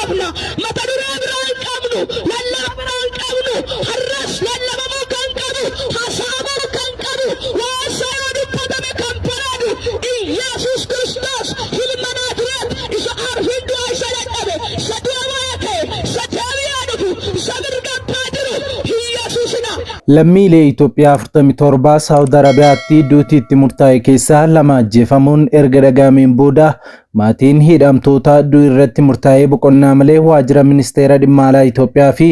kaafna mata duree biraa hin qabnu lallaba biraa hin qabnu har'as lallabamuu kan qabu hasaabuu kan qabu waasaa yoo dubbatame kan baraadu Iyyasuus Kiristoos ilma Naazreet isa arfiin du'a isa dadhabe isa du'a baate isa deebi'ee dhufu isa mirgabbaa jiru Iyyasuusina. Lammiilee Itoophiyaa 47 Saawud Arabiyaatti duutiitti murtaa'e keessaa 2 ajjeefamuun erga dhagahameen booda maatiin hidhamtoota du'e irratti murtaa'ee boqonnaa malee waajjira ministeera dhimma alaa Itoophiyaa fi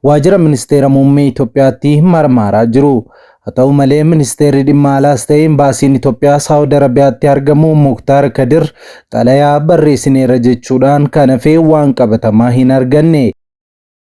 waajjira ministeera muummee Itoophiyaatti marmaaraa jiru. Haa ta'u malee ministeerri dhimma alaas ta'e imbaasiin Itoophiyaa Saawud Arabiyaatti argamu Muktaar Kadir xalayaa barreessineera jechuudhaan kan hafe waan qabatamaa hin arganne.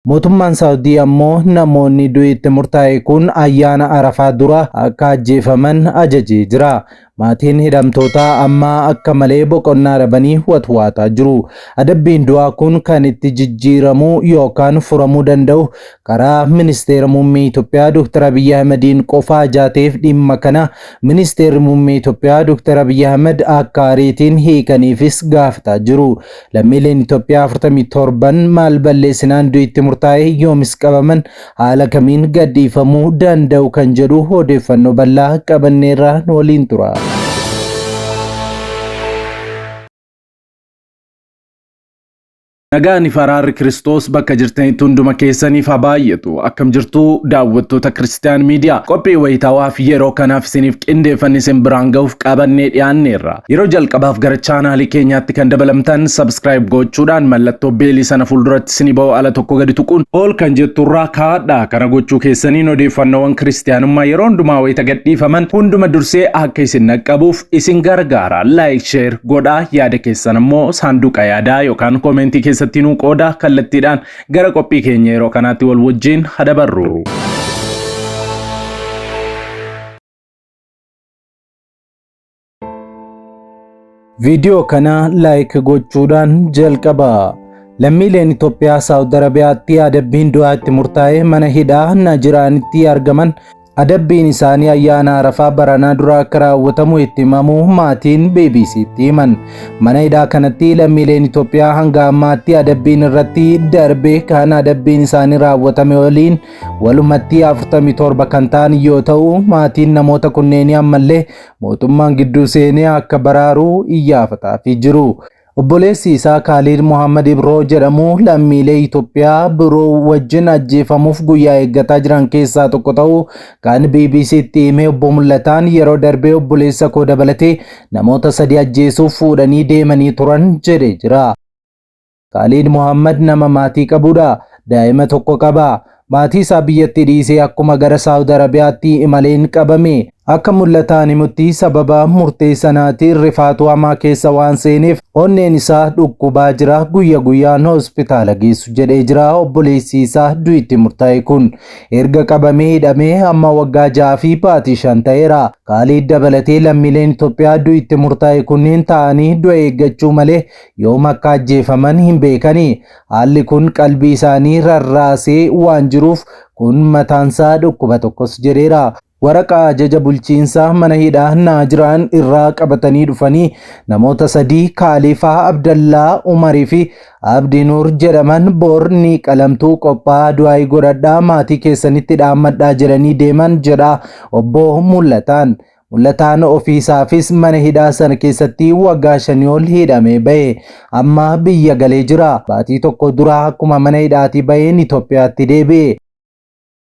Mootummaan Saawudii ammoo namoonni du'eetti murtaa'e kun ayyaana Arafaa dura akka ajjeefaman ajajee jira. Maatiin hidhamtootaa amma akka malee boqonnaa dhabanii watwaataa jiru. Adabbiin du'aa kun kan itti jijjiiramu yookaan furamuu danda'u karaa ministeera muummee Itoophiyaa Dr. Abiy Ahmediin qofa ajaateef dhimma kana ministeerri muummee Itoophiyaa Dr. Abiy Ahmed akka ariitiin hiikaniifis gaafataa jiru. Lammiileen Itoophiyaa 47 maal balleessinaan du'iitti murtaa'e yoomis qabaman haala kamiin gadhiifamuu danda'u kan jedhu odeeffannoo bal'aa qabanneerra waliin tura. Nagaan Faraar Kiristoos bakka jirtanitti hunduma keessaniif haa baay'atu. Akkam jirtu daawwattoota Kiristiyaan Miidiyaa. Qophii wayitaawaa fi yeroo kanaaf isiniif qindeeffanne isin biraan ga'uuf qabannee dhiyaanneerra. Yeroo jalqabaaf gara chaanaalii keenyaatti kan dabalamtan subscribe gochuudhaan mallattoo beelii sana fuulduratti isinii ba'u ala tokko gadi tuquun ol kan jetturraa kaadha. Kana gochuu keessaniin odeeffannoowwan kiristiyaanummaa yeroo hundumaa wayita gadhiifaman hunduma dursee akka isin naqqabuuf isin gargaara. Like, share godhaa. Yaada keessan immoo saanduqa yaadaa yookaan koomentii keessatti nu qooda kallattiidhaan gara qophii keenya yeroo kanaatti wal wajjin hadabarru. Viidiyoo kana like gochuudhaan jalqaba. Lammiileen Itoophiyaa Saawud Arabiyaatti adabbiin du'aatti murtaa'e mana hidhaa Najiraanitti argaman adabbiin isaanii ayyaana Arafaa baranaa dura akka raawwatamu itti himamu maatiin BBC'tti himan. Mana hidhaa kanatti lammiileen Itoophiyaa hanga ammaatti adabbiin irratti darbee kan adabbiin isaanii raawwatame waliin walumatti 47 kan ta'an yoo ta'u maatiin namoota kunneenii ammallee mootummaan gidduu seenee akka baraaru iyyaafataa jiru. Obboleessi isaa Khalid Muhammad Ibroo jedhamu lammiilee Itoophiyaa biroo wajjin ajjeefamuuf guyyaa eeggataa jiran keessaa tokko ta'uu kan BBC'tti hime obbo Mul'ataan yeroo darbee obboleessa koo dabalatee namoota 3 ajjeesuuf fuudhanii deemanii turan jedhee jira. Khalid Muhammad nama maatii qabudha. Daa'ima tokko qaba. Maatii isaa biyyatti dhiisee akkuma gara Saawud Arabiyaatti imaleen qabame. Akka Mul'ataan himutti sababa murtee sanaatiin rifaatu hamaa keessa waan seeneef onneen isaa dhukkubaa jira, guyya guyyaan hospitaala geessu jedhee jira. Obboleessi isaa du'itti murtaa'e kun erga qabamee hidhamee amma waggaa 6 fi baatii 5 ta'eera. Khalid dabalatee lammiileen Itoophiyaa du'itti murtaa'e kunneen ta'anii du'a eeggachuu malee yoom akka ajjeefaman hin beekani. Haalli kun qalbii isaanii rarraasee waan jiruuf kun mataansaa dhukkuba tokkos jedheera. Waraqaa ajaja bulchiinsaa mana hidhaa Najiraan irraa qabatanii dhufanii namoota 3 Kaalifaa Abdallaa Umarii fi Abdii Nuur jedhaman boorni qalamtuu qophaa du'aa godhadhaa maatii keessanitti dhaammadhaa jedhanii deeman jedha obbo Mul'ataan. Mul'ataan ofiisaafis mana hidhaa sana keessatti waggaa 5 ol hidhamee ba'e. Amma biyya galee jira. Baatii tokko dura akkuma mana hidhaatii ba'een Itoophiyaatti deebi'e.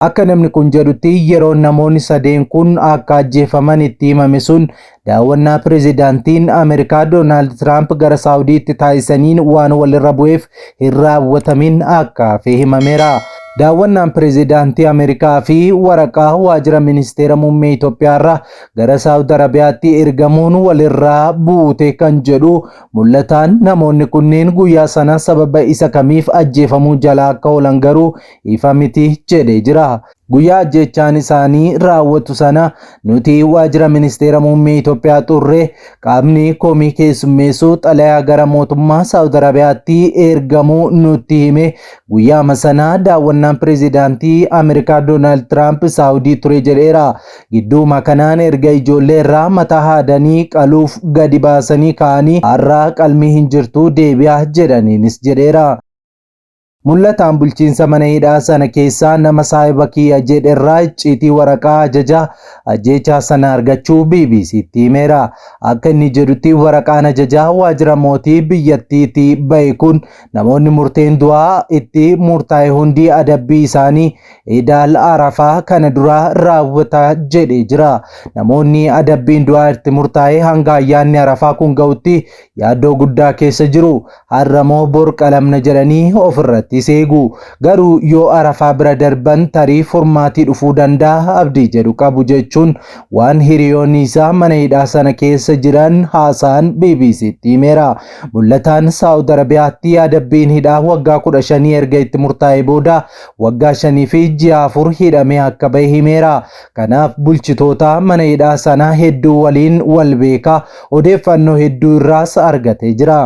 Akka namni kun jedhutti yeroo namoonni 3 kun akka ajjeefaman itti himame sun daawwannaa pirezidaantiin Ameerikaa Doonaald Tiraamp gara Saawudiitti taasisaniin waan walirra bu'eef hin raawwatamin akka hafe himameera. Daawwannaan pirezidaantii Ameerikaa fi waraqaa waajjira ministeera muummee Itoophiyaa irraa gara Saawud Arabiyaatti ergamuun walirraa buute kan jedhu Mul'ataan namoonni kunneen guyyaa sana sababa isa kamiif ajjeefamuu jalaa akka oolan garuu ifa miti jedhee jira. Guyyaa ajjechaan isaanii raawwatu sana nuti waajjira ministeera muummee Itoophiyaa turre qaamni komii keessummeessu xalayaa gara mootummaa Saawud Arabiyaatti ergamuu nutti hime. Guyyaa sana daawwannaan pirezidaantii Ameerikaa Doonaald Tiraamp Saawudii ture jedheera. Gidduuma kanaan erga ijoollee irraa mataa haadanii qaluuf gadi baasanii ka'anii har'a qalmii hin jirtu deebi'aa jedhaniinis jedheera. Mul'ataan bulchiinsa mana hidhaa sana keessaa nama saahiba kiyya jedherraa icciitii waraqaa ajaja ajjeechaa sana argachuu BBC'tti himeera. Akka inni jedhutti waraqaan ajajaa waajjira mootii biyyattiitti bahe kun namoonni murteen du'aa itti murtaa'e hundi adabbii isaanii Iidal Arafaa kana dura raawwata jedhee jira. Namoonni adabbiin du'aa itti murtaa'e hanga ayyaanni Arafaa kun ga'utti yaaddoo guddaa keessa jiru. Har'amoo bor qalamna jedhanii ofirratti seegu. Garuu yoo Arafaa bira darban tarii furmaatii dhufuu danda'a abdii jedhu qabu jechuun waan hiriyoonni isaa mana hidhaa sana keessa jiran haasaan BBC'tti himeera. Mul'ataan Saawud Arabiyaatti adabbiin hidhaa waggaa 15 erga itti murtaa'e booda waggaa 5 fi ji'a 4 hidhamee akka bahe himeera. Kanaaf bulchitoota mana hidhaa sana hedduu waliin wal beekaa odeeffannoo hedduu irraas argatee jira.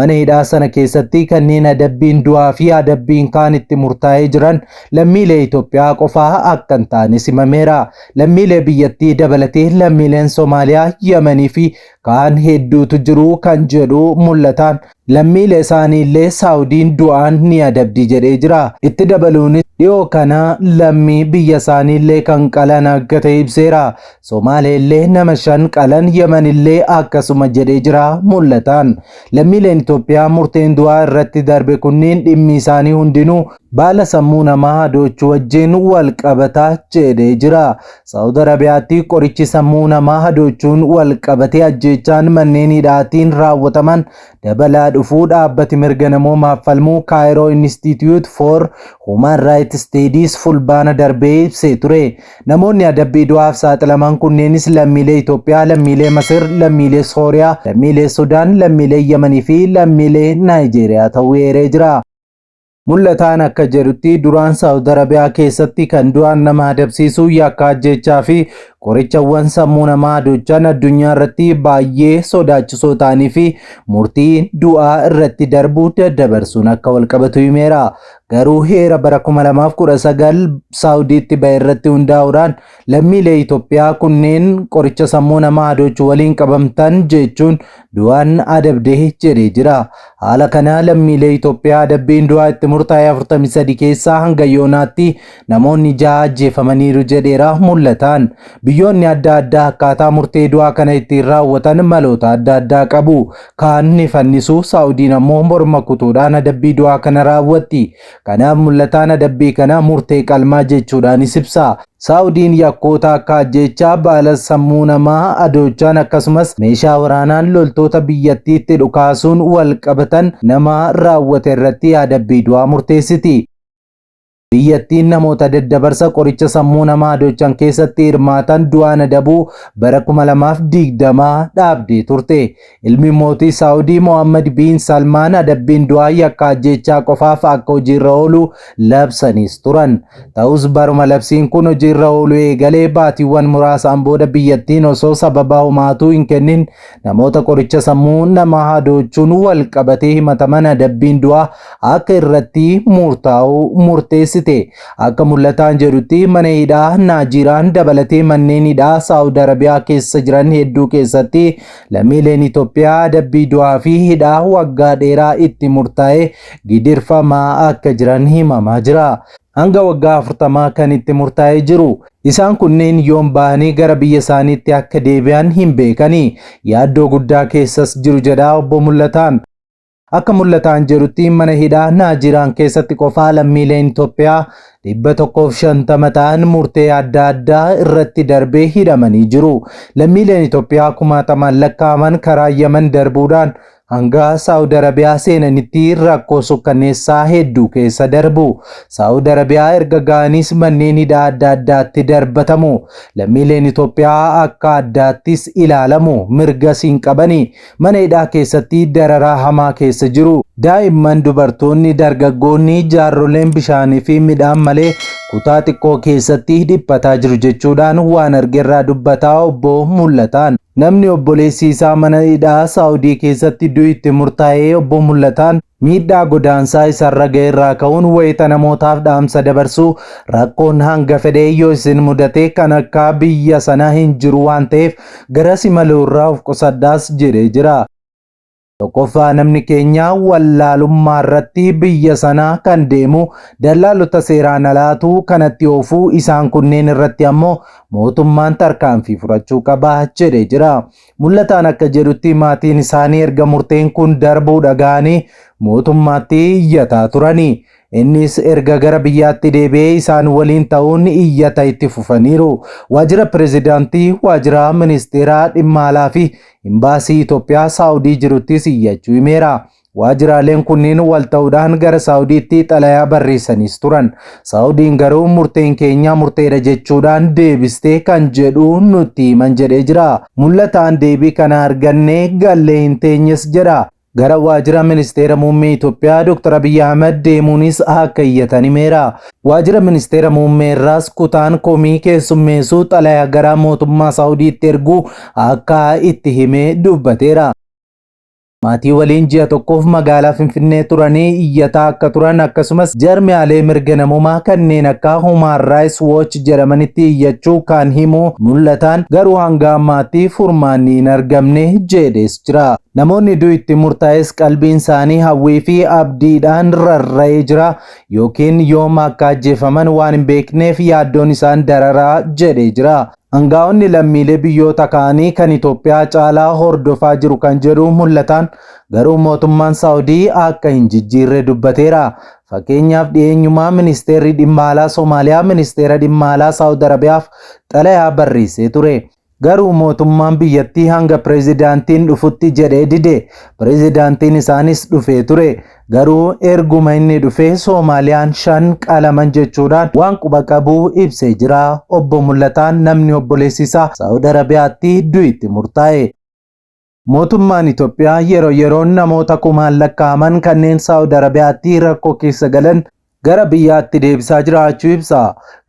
Mana hidhaa sana keessatti kanneen adabbiin du'aa fi adabbiin kaan itti murtaa'ee jiran lammiilee Itoophiyaa qofaa akka hin taane himameera. Lammiilee biyyattii dabalatee lammiileen Soomaaliyaa, Yemanii fi kaan hedduutu jiru kan jedhu Mul'ataan lammiilee isaanii illee Saawudiin du'aan ni adabdi jedhee jira. Itti dabaluunis dhiyoo kana lammii biyya isaanii illee kan qalan akka ta'e ibseera. Soomaalee illee nama 5 qalan, Yemen illee akkasuma jedhee jira Mul'ataan. Lammiileen Itoophiyaa murteen du'aa irratti darbe kunniin dhimmi isaanii hundinuu baala sammuu namaa hadoochuu wajjin wal qabataa jedhee jira. Saawud Arabiyaatti qorichi sammuu namaa hadoochuun wal qabatee ajjeechaan manneen hidhaatiin raawwataman dabalaa dhufuu dhaabbati mirga namoomaaf falmuu Cairo Institute for Human Rights Studies fulbaana darbee ibsee ture. Namoonni adabbii du'aaf saaxilaman kunneenis lammiilee Itoophiyaa, lammiilee Masir, lammiilee Sooriyaa, lammiilee Sudaan, lammiilee Yemanii fi lammiilee Naayijeeriyaa ta'uu eeree jira. Mul'ataan akka jedhutti duraan Saawud Arabiyaa keessatti kan du'aan nama adabsiisu yakka ajjeechaa fi qorichawwan sammuu namaa hadoochan addunyaa irratti baay'ee sodaachisoo ta'anii fi murtii du'aa irratti darbuu daddabarsuun akka wal qabatu himeera. Garuu heera bara 2019 Saawudiitti bahe irratti hundaa'uudhaan lammiilee Itoophiyaa kunneen qoricha sammuu namaa hadoochuu waliin qabamtan jechuun du'aan adabdee jedhee jira. Haala kana lammiilee Itoophiyaa adabbiin du'aa itti murtaa'e 43 keessaa hanga yoonaatti namoonni 6 ajjeefamaniiru jedheera Mul'ataan. Biyyoonni adda addaa akkaataa murtee du'aa kana ittiin raawwatan maloota adda addaa qabu. Kaan ni fannisu, Saawudiin ammoo morma kutuudhaan adabbii du'aa kana raawwatti. Kanaaf Mul'ataan adabbii kana murtee qalmaa jechuudhaanis ibsa. Saawudiin yakkoota akka ajjeechaa, baala sammuu namaa hadoochan akkasumas meeshaa waraanaan loltoota biyyattiitti dhukaasuun wal qabatan nama raawwate irratti adabbii du'aa murteessiti. Biyyattiin namoota daddabarsa qoricha sammuu namaa hadoochan keessatti hirmaatan du'aan adabuu bara 2020 dhaabdee turte. Ilmi mootii Saawudii Mohammed bin Salmaan adabbiin du'aa yakka ajjeechaa qofaaf akka hojiirra oolu labsanis turan. Ta'us baruma labsiin kun hojiirra oolu eegalee baatiiwwan muraasaan booda biyyattiin osoo sababa homaatuu hin kennin namoota qoricha sammuu namaa hadoochuun wal qabatee himataman adabbiin du'aa akka irratti murtaa'u murteessi. Akka Mul'ataan jedhutti mana hidhaa Naajiraan dabalatee manneen hidhaa Saawud Arabiyaa keessa jiran hedduu keessatti lammiileen Itoophiyaa adabbii du'aa fi hidhaa waggaa dheeraa itti murtaa'e gidirfamaa akka jiran himamaa jira. Hanga waggaa 40 kan itti murtaa'ee jiru. Isaan kunneen yoom bahanii gara biyya isaaniitti akka deebi'an hin beekani. Yaaddoo guddaa keessas jiru jedha obbo Mul'ataan. Akka Mul'ataan jedhutti mana hidhaa Naajiraan keessatti qofaa lammiileen Itoophiyaa 150 ta'an murtee adda addaa irratti darbee hidhamanii jiru. Lammiileen Itoophiyaa 1000 lakkaa'aman karaa Yemen darbuudhaan hanga Saawud Arabiyaa seenanitti rakkoo sukkanneessaa hedduu keessa darbu. Saawud Arabiyaa erga ga'anis manneen hidhaa adda addaatti darbatamu. Lammiileen Itoophiyaa akka addaattis ilaalamu. Mirgas hin qabani. Mana hidhaa keessatti dararaa hamaa keessa jiru. Daa'imman, dubartoonni, dargaggoonni, jaarroleen bishaanii fi midhaan malee kutaa xiqqoo keessatti dhiphataa jiru jechuudhaan waan argeerraa dubbataa obbo Mul'ataan. Namni obboleessi isaa mana hidhaa Saawudii keessatti du'itti murtaa'ee obbo Mul'ataan miidhaa godaansaa isarra ga'eerraa ka'uun wayita namootaaf dhaamsa dabarsuu rakkoon hanga fedhee yoo isin mudate kan akka biyya sana hin jiru waan ta'eef garas imaluurraa of qusadhaas jedhee jira. Tokkoffaa namni keenya wallaalummaa irratti biyya sanaa kan deemu dallaalota seeraan alaatu kanatti oofuu isaan kunneen irratti ammoo mootummaan tarkaanfii fudhachuu qaba jedhee jira. Mul'ataan akka jedhutti maatiin isaanii erga murteen kun darbuu dhaga'anii mootummaatti iyyataa turani. Innis erga gara biyyaatti deebi'ee isaan waliin ta'uun iyyata itti fufaniiru. Waajjira pirezidaantii, waajjira ministeeraa dhimma alaa fi imbaasii Itoophiyaa Saawudii jiruttis iyyachuu himeera. Waajjiraaleen kunniin wal ta'uudhaan gara Saawudiitti xalayaa barreessanis turan. Saawudiin garuu murteen keenya murteedha jechuudhaan deebistee kan jedhu nutti himan jedhee jira. Mul'ataan deebii kana argannee gallee hin teenyes jedha. Gara waajjira ministeera muummee Itoophiyaa Dr. Abiy Ahmed deemuunis akka iyyatan himeera. Waajjira ministeera muummee irraas kutaan komii keessummeessuu xalayaa gara mootummaa Saawudiitti erguu akka itti himee dubbateera. Maatii waliin ji'a tokkoof magaalaa Finfinnee turanii iyyataa akka turan akkasumas jarmiyaalee mirga namummaa kanneen akka Human Rights Watch jedhamanitti iyyachuu kan himu mul'ataan garuu hanga ammaatti furmaanni hin argamne jedhees jira. Namoonni du'itti murtaa'es qalbiin isaanii hawwii fi abdiidhaan rarra'ee jira yookiin yoom akka ajjeefaman waan hin beekneef yaaddoon isaan dararaa jedhee jira. Aangaa'onni lammiilee biyyoota kaanii kan Itoophiyaa caalaa hordofaa jiru kan jedhu mul'ataan garuu mootummaan Saawudii akka hin jijjiirre dubbateera. Fakkeenyaaf dhiyeenyumaa ministeerri dhimma alaa Soomaaliyaa ministeera dhimma alaa Saawud Arabiyaaf xalayaa barreessee ture. Garuu mootummaan biyyattii hanga pirezidaantiin dhufutti jedhee dide. Pirezidaantiin isaanis dhufee ture. Garuu erguma inni dhufee Soomaaliyaan 5 qalaman jechuudhaan waan quba qabu ibsee jira. Obbo Mul'ataan namni obboleessi isaa Saawud Arabiyaatti du'itti murtaa'e. Mootummaan Itoophiyaa yeroo yeroon namoota kumaan lakkaa'aman kanneen Saawud Arabiyaatti rakkoo keessa galan gara biyyaatti deebisaa jiraachuu ibsa.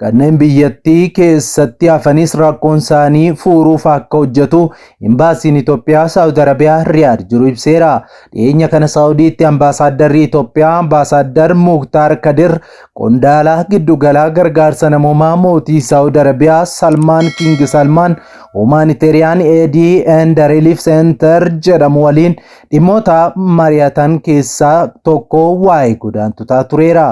Kanneen biyyattii keessatti hafanis rakkoon isaanii furuuf akka hojjetu imbaasiin Itoophiyaa Saawud Arabiyaa Riyaad jiru ibseera. Dhiyeenya kana Saawudiitti ambaasaaddarri Itoophiyaa ambaasaddar Muktaar Kadir qondaala giddugalaa gargaarsa namoomaa mootii Saawud Arabiyaa Salmaan King Salmaan Humanitarian Aid and Relief Center jedhamu waliin dhimmoota mari'atan keessaa tokko waa'ee godaantotaa tureera.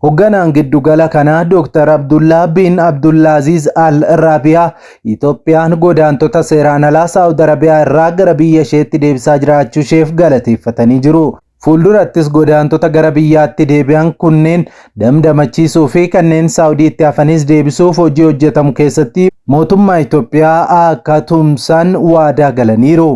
Hoogganaan giddugala kanaa Dr. Abdullah bin Abdulaziz Al Rabiyaa Itoophiyaan godaantota seeraan alaa Saawud Arabiyaa irraa gara biyya isheetti deebisaa jiraachuu isheef galateeffatanii jiru. Fuuldurattis godaantota gara biyyaatti deebi'an kunneen damdamachiisuu fi kanneen Saawudiitti hafanis deebisuuf hojii hojjetamu keessatti mootummaa Itoophiyaa akka tumsan waadaa galaniiru.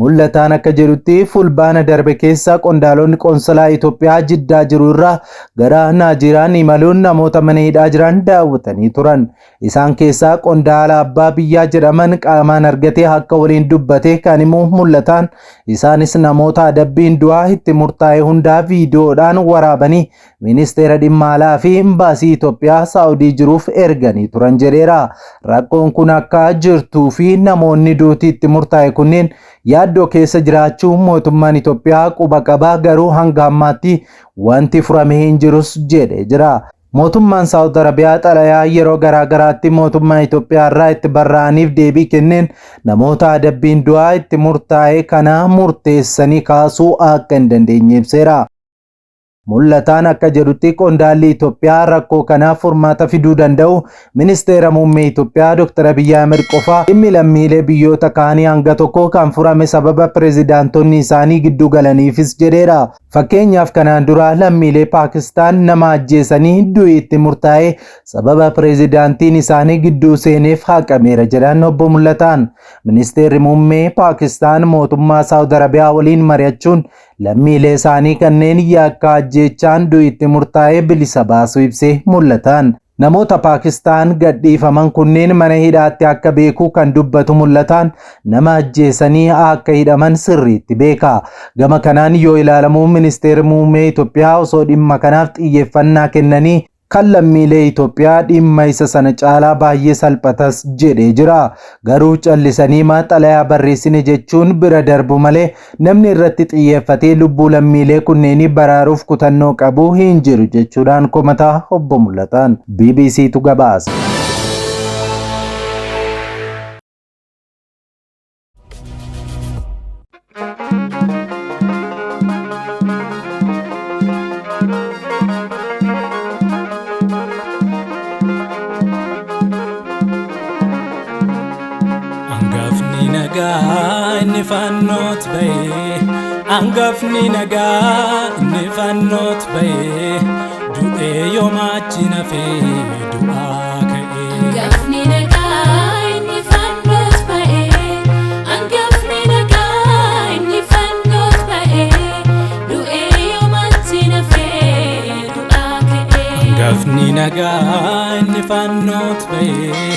Mul'ataan akka jedhutti fulbaana darbe keessa qondaalonni qoonsilaa Itoophiyaa Jiddaa jiru irraa gara Naajiraan imaluun namoota mana hidhaa jiran daawwatanii turan. Isaan keessaa qondaala abbaa biyyaa jedhaman qaamaan argatee akka waliin dubbate kan himu Mul'ataan isaanis namoota adabbiin du'aa itti murtaa'e hundaa viidiyoodhaan waraabanii ministeera dhimma alaa fi imbaasii Itoophiyaa Saawudii jiruuf erganii turan jedheera. Rakkoon kun akka jirtuu fi namoonni duutii itti murtaa'e kunneen yaaddoo keessa jiraachuu mootummaan Itoophiyaa quba qaba garuu hanga ammaatti wanti furamee hin jirus jedhee jira. Mootummaan Saawud Arabiyaa xalayaa yeroo garaagaraatti mootummaa Itoophiyaa irraa itti barraa'aniif deebii kenneen namoota adabbiin du'aa itti murtaa'e kana murteessanii kaasuu akka hin dandeenye ibseera. Mul'ataan akka jedhutti qondaalli Itoophiyaa rakkoo kanaaf furmaata fiduu danda'u ministeera muummee Itoophiyaa Dr. Abiy Ahmed qofa. Dhimmi lammiilee biyyoota kaanii hanga tokko kan furame sababa pirezidaantonni isaanii gidduu galaniifis jedheera. Fakkeenyaaf kanaan dura lammiilee Paakistaan nama ajjeesanii du'ii itti murtaa'e sababa pirezidaantiin isaanii gidduu seeneef haqameera jedhan obbo Mul'ataan. Ministeerri muummee Paakistaan mootummaa Saawud Arabiyaa waliin mari'achuun lammiilee isaanii kanneen yakka ajjeechaan du'ii itti murtaa'e bilisa baasuu ibsee Mul'ataan. Namoota Paakistaan gadhiifaman kunneen mana hidhaatti akka beekuu kan dubbatu Mul'ataan nama ajjeesanii akka hidhaman sirriitti beeka. Gama kanaan yoo ilaalamu ministeerri muummee Itoophiyaa osoo dhimma kanaaf xiyyeeffannaa kennanii kan lammiilee Itoophiyaa dhimma isa sana caalaa baay'ee salphatas jedhee jira. Garuu callisanii xalayaa barreessine jechuun bira darbu malee namni irratti xiyyeeffatee lubbuu lammiilee kunneenii baraaruuf kutannoo qabu hin jiru jechuudhaan komataa obbo Mul'ataan. BBCtu gabaasa. angafni nagaa inni fannootti ba'ee du'ee yoomachi nafee du'aa ka'ee. Angafni nagaa inni fannootti ba'ee angafni nagaa inni fannootti ba'ee du'ee yoomachi nafee du'aa ka'ee. Angafni nagaa inni fannootti ba'ee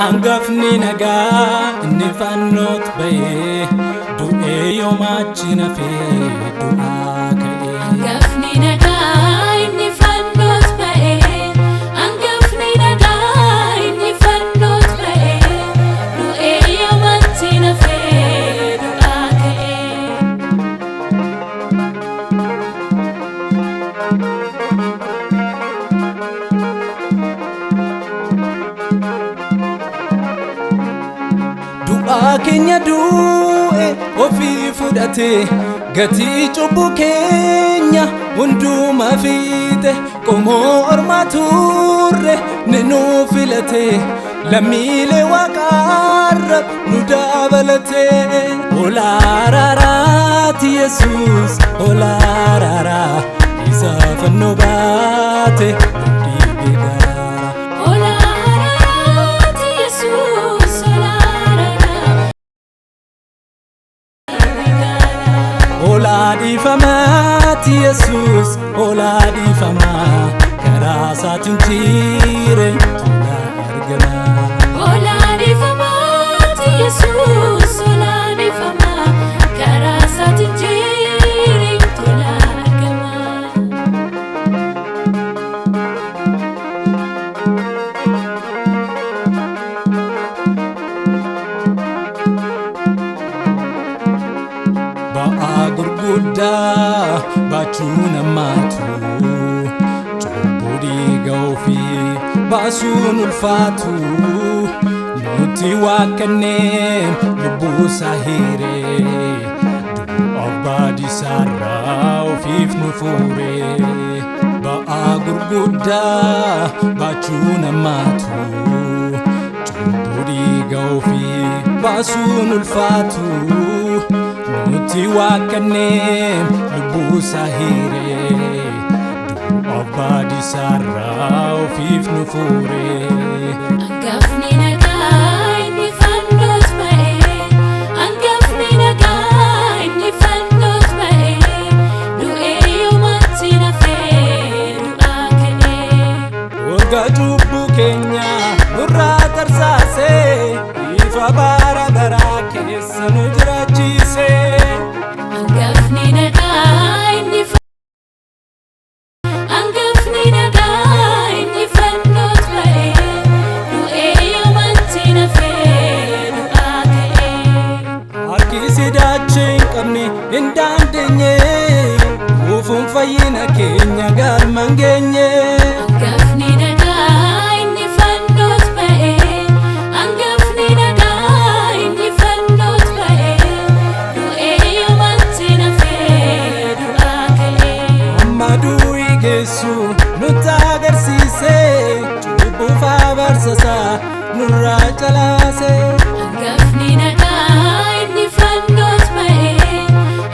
angafni nagaa inni fannootti ba'ee du'ee yoomachi nafee du'aa ka'ee. Angafni nagaa inni fannootti ba'ee angafni nagaa inni fannootti ba'ee du'ee yoomachi nafee du'aa ka'ee. Du'aa keenya du'e ofii fudhate gatii cubbuu keenya hundumaa fiite qomoo ormaa turre ni nuu filate lammiilee waaqarra nu dabalate. Olaaraaraati Yesuus olaaraaraa isa fannoo baate dhiibee garaa. Olaaraaraati Yesuus olaaraaraa Olaa dhiifamaati Yesuus olaa dhiifamaa karaa isaatiin jireenyatu argama. olaa dhiifamaati Yesuus olaa dhiifamaa karaa isaatiin jireenyatu argama. Ba'aa gurguddaa baachuu namaatu cubbuu dhiiga ofii baasuun ulfaatu nuti waaqanneen lubbuu isaa hiiree du'aaf baadisaarraa ofiif nu fuuree. Ba'aa gurguddaa baachuu namaatu cubbuu dhiiga ofii baasuun ulfaatu nuti waaqanneen lubbuu isaa hiiree du'aaf baadisaarraa ofiif nu fuuree. Angafni nagaa inni fannootti ba'ee angafni nagaa inni fannootti ba'ee du'ee yoomachi nafee du'aa ka'ee. Waggaa cubbuu keenya nurraa tarsaasee ifa bara baraa keessa nu jiraachisee. Angafni nagaa inni angafni nagaa inni fannootti ba'ee du'ee yoomachi nafee du'aa ka'ee. Harki sidaachee hin qabne hin dandeenye dhufuun fayyina keenya galma hin geenye. Angafni nagaa inni fannootti ba'ee angafni nagaa inni fannootti ba'ee du'ee yoomachi nafee du'aa ka'ee. Amma du'ii geessu nutti agarsiisee cubbuuf abarsasaa nurraa calaasee. Angafni nagaa inni fannootti ba'ee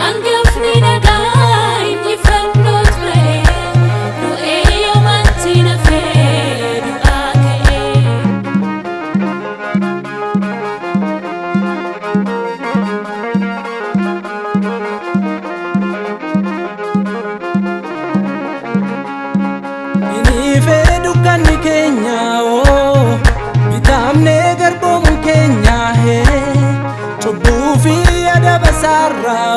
angafni nagaa inni fannootti ba'ee du'ee yoomachi nafee du'aa ka'ee. Inni fedhu dukkanni keenya bitaamnee garboomu keenya cubbuu fi adaba isaarraa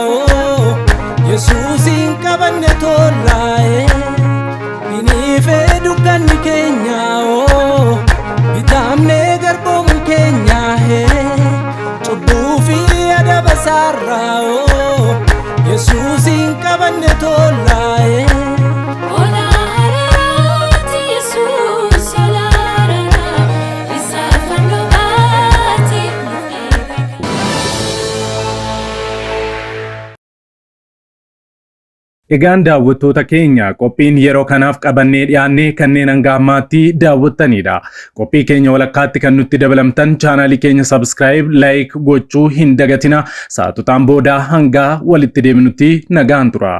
Yesuusin qabanne tollaa'e. Inni fedhu dukkanni keenya bitaamnee garboomu keenya cubbuu fi adaba isaarraa Yesuusin qabanne tollaa'e. Olaaraaraati Yesuus olaaraaraa isa fannoo baate Egaan daawwattoota keenya qophiin yeroo kanaaf qabannee dhiyaannee kanneen hanga ammaatti daawwattanidha. Qophii keenya walakkaatti kan nutti dabalamtan chaanaalii keenya subscribe, like gochuu hin dagatina. Saatutaan booda hanga walitti deebinutti nagaan tura.